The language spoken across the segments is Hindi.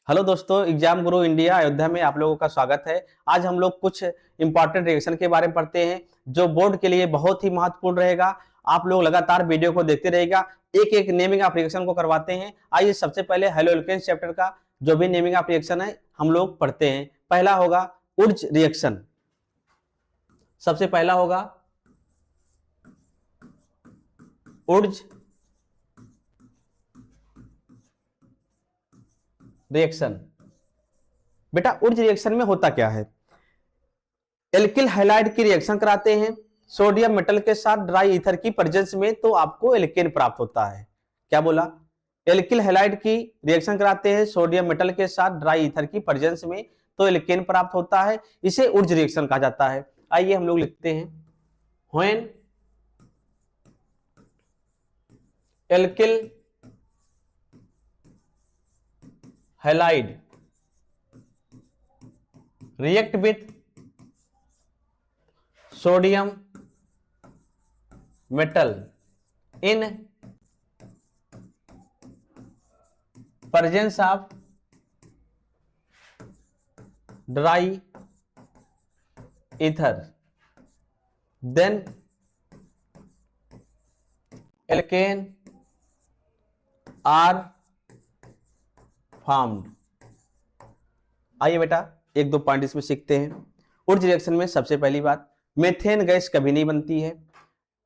हेलो दोस्तों, एग्जाम गुरु इंडिया अयोध्या में आप लोगों का स्वागत है। आज हम लोग कुछ इंपॉर्टेंट रिएक्शन के बारे में पढ़ते हैं जो बोर्ड के लिए बहुत ही महत्वपूर्ण रहेगा। आप लोग लगातार वीडियो को देखते रहेगा, एक एक नेमिंग ऑफ रिएक्शन को करवाते हैं। आइए सबसे पहले हेलो एल्केन चैप्टर का जो भी नेमिंग ऑफ रिएक्शन है हम लोग पढ़ते हैं। पहला होगा उर्ज रिएक्शन। सबसे पहला होगा उर्ज रिएक्शन। बेटा उर्ज रिएक्शन में होता क्या है? एल्किल हैलाइड की रिएक्शन कराते हैं सोडियम मेटल के साथ ड्राई ईथर की प्रेजेंस में, तो आपको एल्केन प्राप्त होता है। क्या बोला? एल्किल हैलाइड की रिएक्शन कराते हैं सोडियम मेटल के साथ ड्राई ईथर की प्रेजेंस में, तो एल्केन प्राप्त होता है। इसे उर्ज रिएक्शन कहा जाता है। आइए हम लोग लिखते हैं, when alkyl halide react with sodium metal in presence of dry ether, then alkane are formed। आइए बेटा एक दो पॉइंट इसमें सीखते हैं। उर्ज रिएक्शन में सबसे पहली बात, मेथेन गैस कभी नहीं बनती है।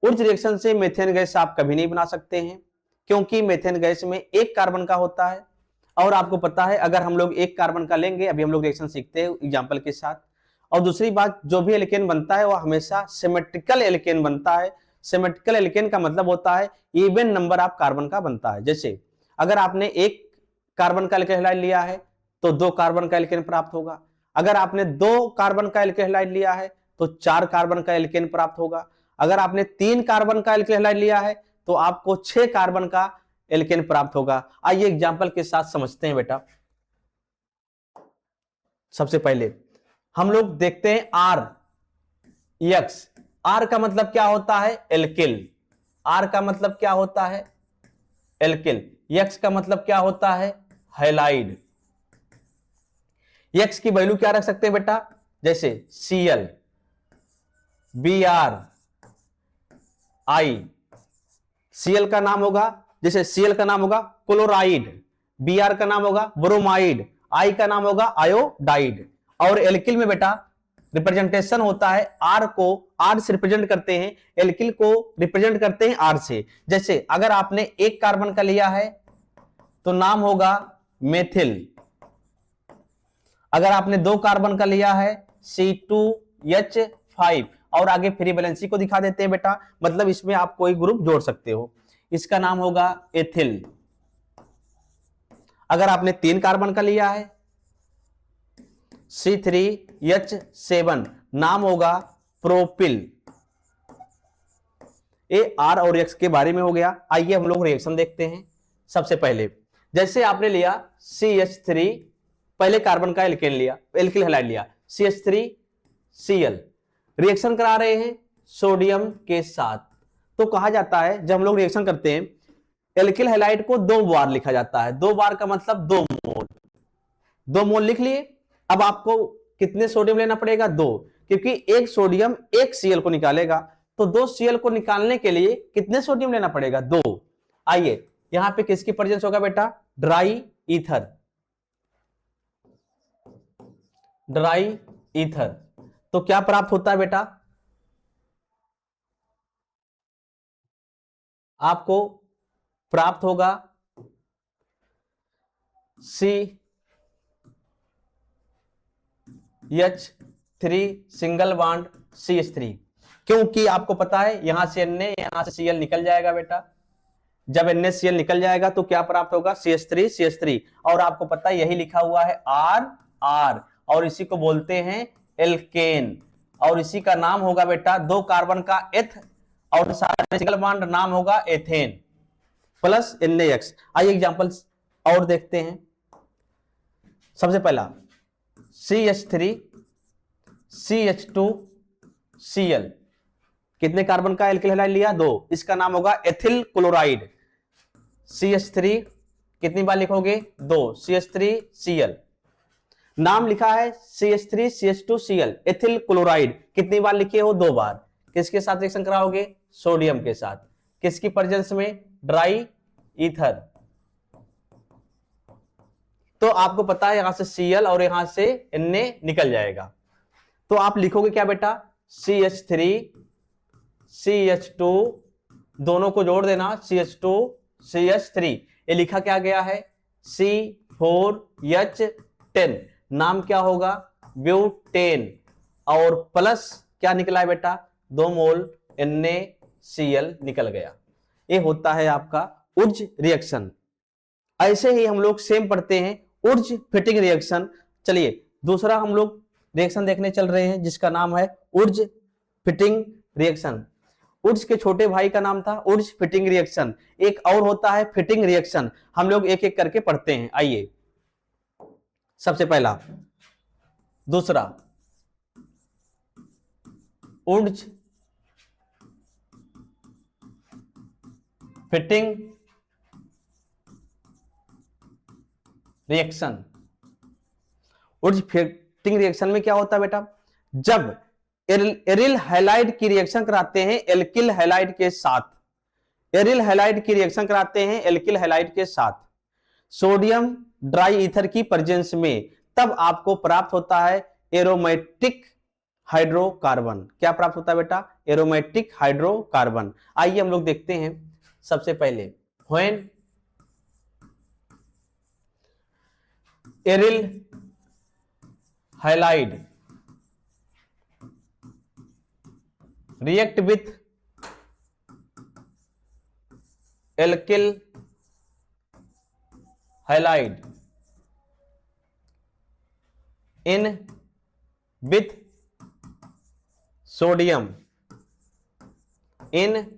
उर्ज रिएक्शन से मेथेन गैस आप कभी नहीं बना सकते हैं, क्योंकि मेथेन गैस में एक कार्बन का होता है। और आपको पता है अगर हम लोग एक कार्बन का लेंगे, अभी हम लोग रिएक्शन सीखते हैं एग्जाम्पल के साथ। और दूसरी बात, जो भी एल्केन बनता है वो हमेशा सिमेट्रिकल एल्केन बनता है। सिमेट्रिकल एल्केन का मतलब होता है इवन नंबर ऑफ कार्बन का बनता है। जैसे अगर आपने एक कार्बन का एल्केन हैलाइड लिया है तो दो कार्बन का एल्केन प्राप्त होगा। अगर आपने दो कार्बन का एल्केन हैलाइड लिया है तो चार कार्बन का एल्केन प्राप्त होगा। अगर आपने तीन कार्बन का एल्केन हैलाइड लिया है तो आपको 6 कार्बन का एल्केन प्राप्त होगा। आइए एग्जांपल के साथ समझते हैं बेटा। सबसे पहले हम लोग देखते हैं आर यक्स। आर का मतलब क्या होता है? एल्किल। आर का मतलब क्या होता है? एल्किल। यक्स का मतलब क्या होता है? हैलाइड। एक्स की वैल्यू क्या रख सकते हैं बेटा? जैसे Cl, Br, I। Cl का नाम होगा, जैसे Cl का नाम होगा क्लोराइड, Br का नाम होगा ब्रोमाइड, I का नाम होगा आयोडाइड। और एल्किल में बेटा रिप्रेजेंटेशन होता है R को R से रिप्रेजेंट करते हैं, एल्किल को रिप्रेजेंट करते हैं R से। जैसे अगर आपने एक कार्बन का लिया है तो नाम होगा मेथिल। अगर आपने दो कार्बन का लिया है C2H5, और आगे फ्री वैलेंसी को दिखा देते हैं बेटा, मतलब इसमें आप कोई ग्रुप जोड़ सकते हो, इसका नाम होगा एथिल। अगर आपने तीन कार्बन का लिया है C3H7, नाम होगा प्रोपिल। ये आर और एक्स के बारे में हो गया। आइए हम लोग रिएक्शन देखते हैं। सबसे पहले जैसे आपने लिया CH3, पहले कार्बन का एल्केन लिया, एल्किल हैलाइड लिया, CH3Cl, रिएक्शन करा रहे हैं सोडियम के साथ। तो कहा जाता है जब हम लोग रिएक्शन करते हैं एल्किल हैलाइड को 2 बार लिखा जाता है। 2 बार का मतलब 2 मोल। 2 मोल लिख लिए। अब आपको कितने सोडियम लेना पड़ेगा? 2, क्योंकि एक सोडियम एक Cl को निकालेगा, तो 2 Cl को निकालने के लिए कितने सोडियम लेना पड़ेगा? 2। आइए यहां पे किसकी प्रेजेंस होगा बेटा? Dry ether. Dry ether. तो क्या प्राप्त होता है बेटा? आपको प्राप्त होगा CH3 सिंगल बॉन्ड CH3, क्योंकि आपको पता है यहां से Na, यहां से Cl निकल जाएगा बेटा। जब NaCl निकल जाएगा तो क्या प्राप्त होगा? CH3 और आपको पता है यही लिखा हुआ है R, और इसी को बोलते हैं एल्केन। और इसी का नाम होगा बेटा, दो कार्बन का एथ और सारे सिंगल बॉन्ड नाम होगा एथेन प्लस NaX। आइए एग्जांपल और देखते हैं। सबसे पहला CH3 CH2Cl, कितने कार्बन का एल्किल हैलाइड लिया? 2, इसका नाम होगा एथिल क्लोराइड। CH3 कितनी बार लिखोगे? 2 CH3Cl। नाम लिखा है CH3CH2Cl एथिल क्लोराइड, कितनी बार लिखे हो? 2 बार। किसके साथ रिएक्शन कराओगे? सोडियम के साथ। किसकी प्रेजेंस में? Dry ether. तो आपको पता है यहां से Cl और यहां से Na निकल जाएगा, तो आप लिखोगे क्या बेटा? CH3 CH2, दोनों को जोड़ देना, CH2 CH3। ये लिखा क्या गया है? C4H10। नाम क्या होगा? ब्यूटेन। और प्लस क्या निकला है बेटा? 2 मोल NaCl निकल गया। ये होता है आपका उर्ज रिएक्शन। ऐसे ही हम लोग सेम पढ़ते हैं उर्ज फिटिंग रिएक्शन। चलिए दूसरा हम लोग रिएक्शन देखने चल रहे हैं जिसका नाम है उर्ज फिटिंग रिएक्शन। उर्ज के छोटे भाई का नाम था उर्ज फिटिंग रिएक्शन। एक और होता है फिटिंग रिएक्शन, हम लोग एक एक करके पढ़ते हैं। आइए, सबसे पहला, दूसरा, उर्ज फिटिंग रिएक्शन। उर्ज फिटिंग रिएक्शन में क्या होता है बेटा? जब एरिल हैलाइड की रिएक्शन कराते हैं एल्किल हैलाइड के साथ, एरिल हैलाइड की रिएक्शन कराते हैं एल्किल हैलाइड के साथ सोडियम ड्राई ईथर की प्रेजेंस में, तब आपको प्राप्त होता है एरोमेटिक हाइड्रोकार्बन। क्या प्राप्त होता है बेटा? Aromatic hydrocarbon. आइए हम लोग देखते हैं। सबसे पहले, when aryl halide react with alkyl halide in with sodium in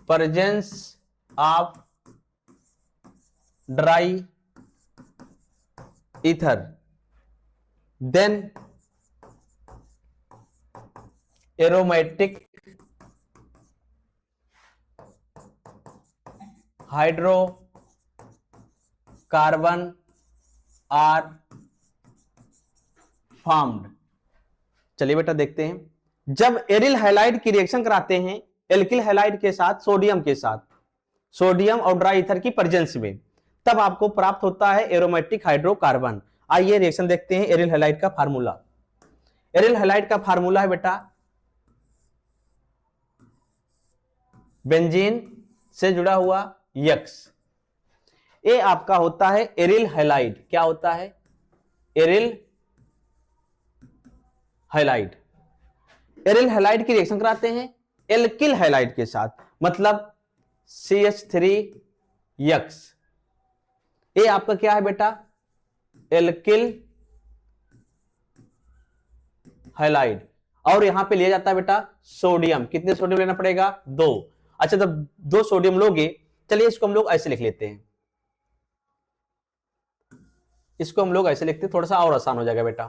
presence of dry ether, then aromatic hydrocarbon are formed. चलिए बेटा देखते हैं। जब एरिल हैलाइड की रिएक्शन कराते हैं एल्किल हैलाइड के साथ, सोडियम के साथ, सोडियम और ड्राई ईथर की प्रेजेंस में, तब आपको प्राप्त होता है एरोमेटिक हाइड्रोकार्बन। आइए रिएक्शन देखते हैं। एरिल हैलाइड का फार्मूला, एरिल हैलाइड का फार्मूला है बेटा बेंजीन से जुड़ा हुआ यक्स। ये आपका होता है एरिल हैलाइड। क्या होता है? Aryl halide. एरिल हैलाइड की रिएक्शन कराते हैं एल्किल हैलाइड के साथ, मतलब CH3X। ये आपका क्या है बेटा? Alkyl halide. और यहां पे लिया जाता है बेटा सोडियम। कितने सोडियम लेना पड़ेगा? 2। अच्छा, जब 2 सोडियम लोगे, चलिए इसको हम लोग ऐसे लिख लेते हैं, इसको हम लोग ऐसे लिखते हैं, थोड़ा सा और आसान हो जाएगा बेटा।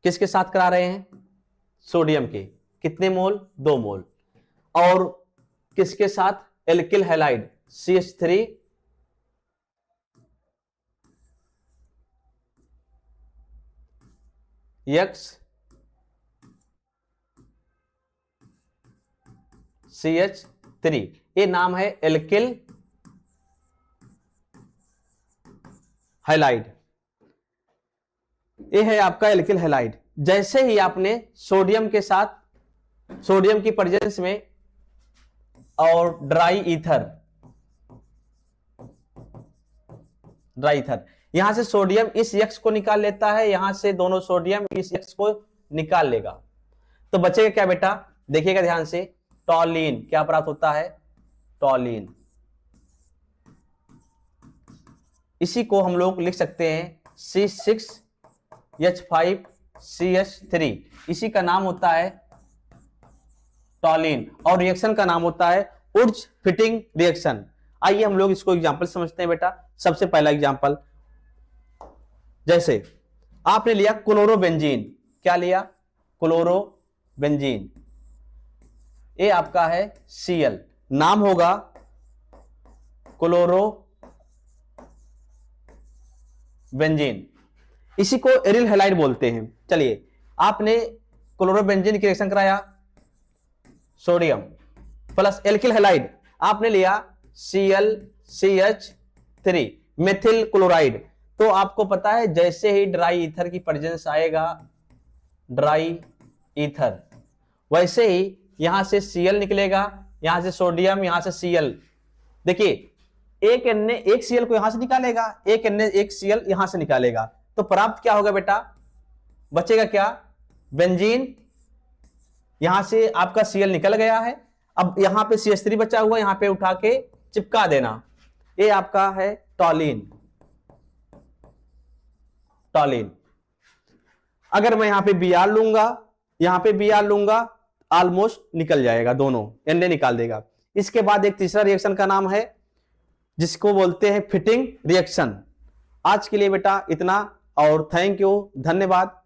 किसके साथ करा रहे हैं? सोडियम के। कितने मोल? 2 मोल। और किसके साथ? Alkyl halide CH3 X CH3। ये नाम है एल्किल हैलाइड। ये है आपका एल्किल हैलाइड। जैसे ही आपने सोडियम के साथ, सोडियम की प्रेजेंस में और ड्राई ईथर, ड्राई ईथर, यहां से सोडियम इस यक्स को निकाल लेता है, यहां से दोनों सोडियम इस यक्स को निकाल लेगा, तो बचेगा क्या बेटा? देखिएगा ध्यान से, टॉलिन। क्या प्राप्त होता है? टॉलिन। इसी को हम लोग लिख सकते हैं C6H5CH3। इसी का नाम होता है टॉलिन और रिएक्शन का नाम होता है उर्ज फिटिंग रिएक्शन। आइए हम लोग इसको एग्जांपल समझते हैं बेटा। सबसे पहला एग्जांपल, जैसे आपने लिया क्लोरोबेंजीन। क्या लिया? क्लोरोबेंजीन। ये आपका है Cl। नाम होगा क्लोरो बेंजीन, इसी को एरिल हैलाइड बोलते हैं। चलिए, आपने क्लोरोबेंजीन की रिएक्शन कराया, सोडियम प्लस एल्किल हैलाइड, आपने लिया ClCH3 मेथिल क्लोराइड। तो आपको पता है जैसे ही ड्राई ईथर की प्रेजेंस आएगा, ड्राई ईथर, वैसे ही यहां से Cl निकलेगा, यहां से सोडियम, यहां से Cl। देखिए एक Cl को यहां से निकालेगा, एक Cl यहां से निकालेगा, तो प्राप्त क्या होगा बेटा, बचेगा क्या, बेंजीन। यहां से आपका Cl निकल गया है, अब यहां पे CH3 बचा हुआ, यहां पे उठा के चिपका देना, ये आपका है टॉलिन। टॉलिन अगर मैं यहां पे Br लूंगा, यहां पे Br लूंगा, ऑलमोस्ट निकल जाएगा, दोनों Na निकाल देगा। इसके बाद एक तीसरा रिएक्शन का नाम है जिसको बोलते हैं फिटिंग रिएक्शन। आज के लिए बेटा इतना, और थैंक यू, धन्यवाद।